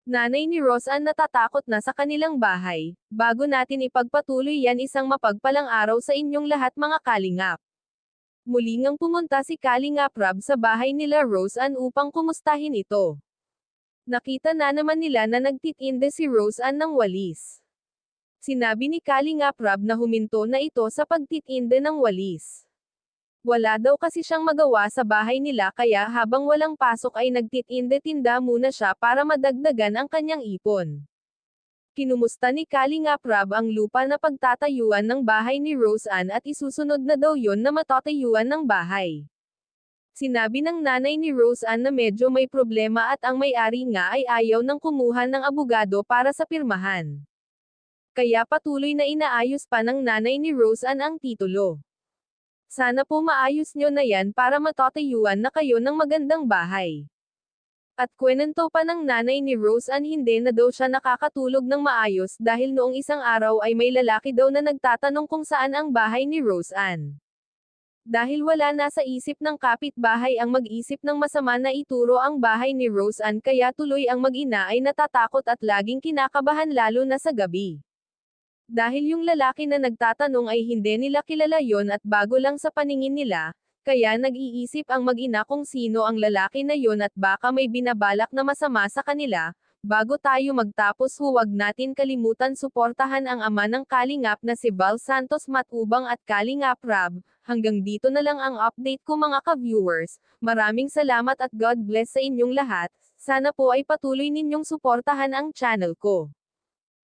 Nanay ni Roseanne natatakot na sa kanilang bahay. Bago natin ipagpatuloy yan, isang mapagpalang araw sa inyong lahat mga kalingap. Muli ngang pumunta si Kalingap Rob sa bahay nila Roseanne upang kumustahin ito. Nakita na naman nila na nagtitinde si Roseanne ng walis. Sinabi ni Kalingap Rob na huminto na ito sa pagtitinde ng walis. Wala daw kasi siyang magawa sa bahay nila kaya habang walang pasok ay nagtitinde-tinda muna siya para madagdagan ang kanyang ipon. Kinumusta ni Kalingap Rob ang lupa na pagtatayuan ng bahay ni Roseanne at isusunod na daw yon na matatayuan ng bahay. Sinabi ng nanay ni Roseanne na medyo may problema at ang may-ari nga ay ayaw nang kumuha ng abogado para sa pirmahan. Kaya patuloy na inaayos pa ng nanay ni Roseanne ang titulo. Sana po maayos nyo na yan para matatayuan na kayo ng magandang bahay. At kwento pa ng nanay ni Roseanne hindi na daw siya nakakatulog ng maayos dahil noong isang araw ay may lalaki daw na nagtatanong kung saan ang bahay ni Roseanne. Dahil wala na sa isip ng kapitbahay ang mag-isip ng masama na ituro ang bahay ni Roseanne kaya tuloy ang mag-ina ay natatakot at laging kinakabahan lalo na sa gabi. Dahil yung lalaki na nagtatanong ay hindi nila kilala yon at bago lang sa paningin nila, kaya nag-iisip ang mag-ina kung sino ang lalaki na yon at baka may binabalak na masama sa kanila. Bago tayo magtapos, huwag natin kalimutan suportahan ang ama ng Kalingap na si Val Santos Matubang at Kalingap Rob. Hanggang dito na lang ang update ko mga ka-viewers. Maraming salamat at God bless sa inyong lahat. Sana po ay patuloy ninyong suportahan ang channel ko.